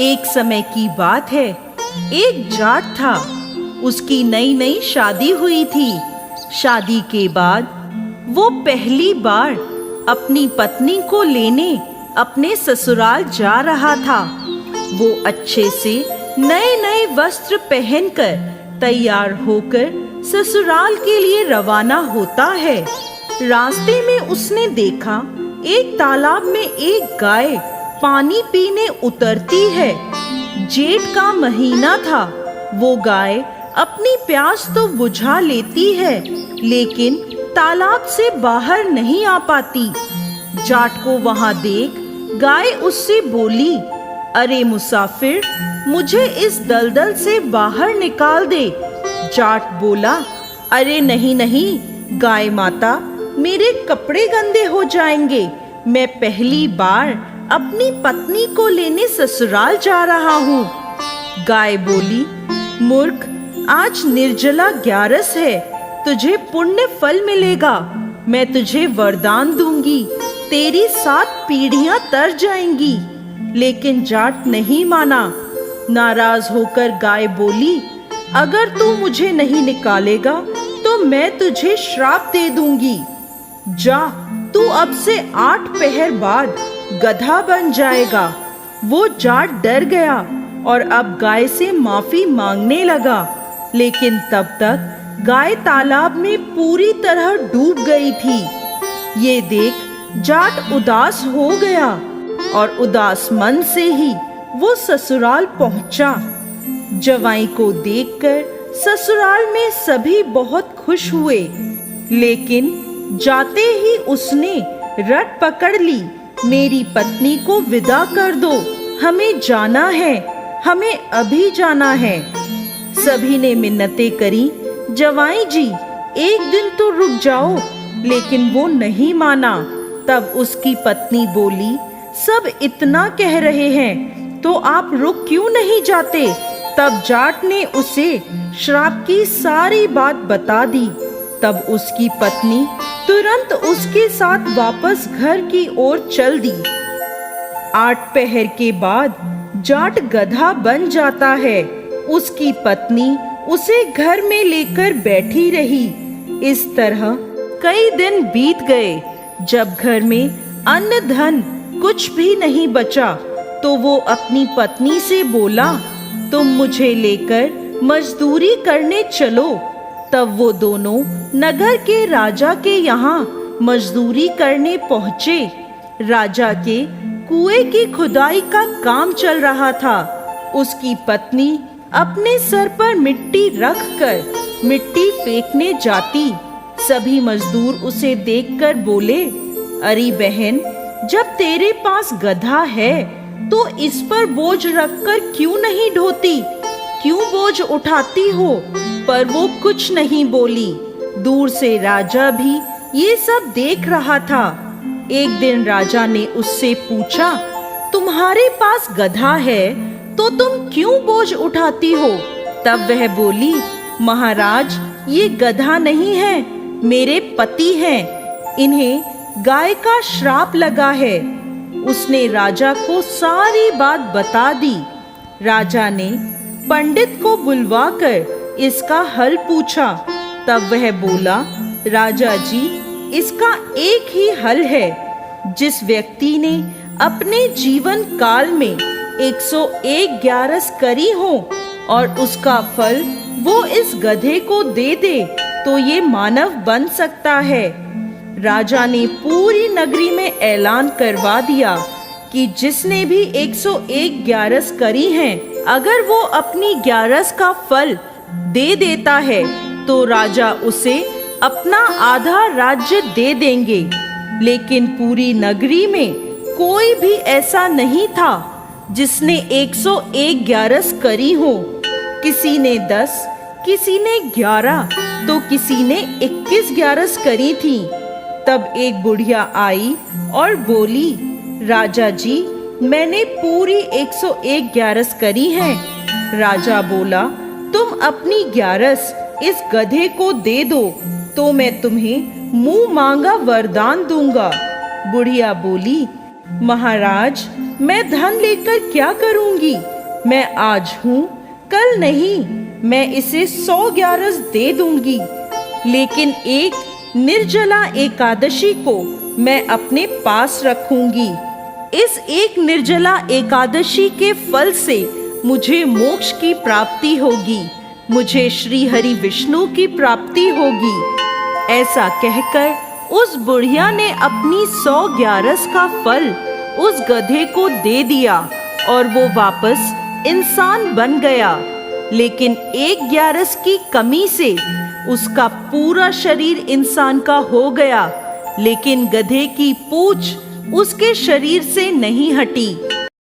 एक समय की बात है, एक जाट था। उसकी नई नई शादी हुई थी। शादी के बाद वो पहली बार अपनी पत्नी को लेने अपने ससुराल जा रहा था। वो अच्छे से नए नए वस्त्र पहनकर तैयार होकर ससुराल के लिए रवाना होता है। रास्ते में उसने देखा एक तालाब में एक गाय पानी पीने उतरती है। जेठ का महीना था। वो गाय अपनी प्यास तो बुझा लेती है, लेकिन तालाब से बाहर नहीं आ पाती। जाट को वहां देख गाय उससे बोली, अरे मुसाफिर, मुझे इस दलदल से बाहर निकाल दे। जाट बोला, अरे नहीं नहीं गाय माता, मेरे कपड़े गंदे हो जाएंगे। मैं पहली बार अपनी पत्नी को लेने ससुराल जा रहा हूँ। गाय बोली, मूर्ख, आज निर्जला 11 है, तुझे पुण्य फल मिलेगा। मैं तुझे वरदान दूंगी, तेरी 7 पीढ़ियां तर जाएंगी। लेकिन जाट नहीं माना। नाराज होकर गाय बोली, अगर तू मुझे नहीं निकालेगा तो मैं तुझे श्राप दे दूंगी। जा, तू अब से 8 पहर बाद गधा बन जाएगा। वो जाट डर गया और अब गाय से माफी मांगने लगा, लेकिन तब तक गाय तालाब में पूरी तरह डूब गई थी। ये देख जाट उदास हो गया और उदास मन से ही वो ससुराल पहुंचा। जवाई को देखकर ससुराल में सभी बहुत खुश हुए, लेकिन जाते ही उसने रट पकड़ ली, मेरी पत्नी को विदा कर दो, हमें जाना है, हमें अभी जाना है। सभी ने मिन्नतें करी, जवाई जी एक दिन तो रुक जाओ, लेकिन वो नहीं माना। तब उसकी पत्नी बोली, सब इतना कह रहे हैं तो आप रुक क्यों नहीं जाते? तब जाट ने उसे श्राप की सारी बात बता दी। तब उसकी पत्नी तुरंत उसके साथ वापस घर की ओर चल दी। 8 पहर के बाद जाट गधा बन जाता है। उसकी पत्नी उसे घर में लेकर बैठी रही। इस तरह कई दिन बीत गए। जब घर में अन्न धन कुछ भी नहीं बचा, तो वो अपनी पत्नी से बोला, तुम मुझे लेकर मजदूरी करने चलो। तब वो दोनों नगर के राजा के यहाँ मजदूरी करने पहुँचे। राजा के कुएं की खुदाई का काम चल रहा था। उसकी पत्नी अपने सर पर मिट्टी रखकर मिट्टी फेंकने जाती। सभी मजदूर उसे देखकर बोले, अरे बहन, जब तेरे पास गधा है तो इस पर बोझ रखकर क्यों नहीं ढोती? क्यों बोझ उठाती हो? पर वो कुछ नहीं बोली। दूर से राजा भी ये सब देख रहा था। एक दिन राजा ने उससे पूछा, तुम्हारे पास गधा है तो तुम क्यों बोझ उठाती हो? तब वह बोली, महाराज, ये गधा नहीं है, मेरे पति हैं। इन्हें गाय का श्राप लगा है। उसने राजा को सारी बात बता दी। राजा ने पंडित को बुलवाकर इसका हल पूछा। तब वह बोला, राजा जी, इसका एक ही हल है। जिस व्यक्ति ने अपने जीवन काल में 101 ग्यारस करी हो और उसका फल वो इस गधे को दे दे, तो ये मानव बन सकता है। राजा ने पूरी नगरी में ऐलान करवा दिया कि जिसने भी 101 ग्यारस करी हैं, अगर वो अपनी ग्यारस का फल दे देता है तो राजा उसे अपना आधा राज्य दे देंगे। लेकिन पूरी नगरी में कोई भी ऐसा नहीं था जिसने 101 ग्यारस करी हो। किसी ने 10, किसी ने 11, तो किसी ने 21 ग्यारस करी थी। तब एक बुढ़िया आई और बोली, राजा जी, मैंने पूरी 101 ग्यारस करी है। राजा बोला, तुम अपनी ग्यारस इस गधे को दे दो तो मैं तुम्हें मुंह मांगा वरदान दूंगा। बुढ़िया बोली, महाराज, मैं धन लेकर क्या करूंगी? मैं आज हूँ, कल नहीं, मैं इसे 100 ग्यारस दे दूंगी, लेकिन एक निर्जला एकादशी को मैं अपने पास रखूंगी। इस एक निर्जला एकादशी के फल से मुझे मोक्ष की प्राप्ति होगी, मुझे श्री हरि विष्णु की प्राप्ति होगी। ऐसा कहकर उस बुढ़िया ने अपनी 100 ग्यारस का फल उस गधे को दे दिया और वो वापस इंसान बन गया। लेकिन 1 ग्यारस की कमी से उसका पूरा शरीर इंसान का हो गया, लेकिन गधे की पूंछ उसके शरीर से नहीं हटी।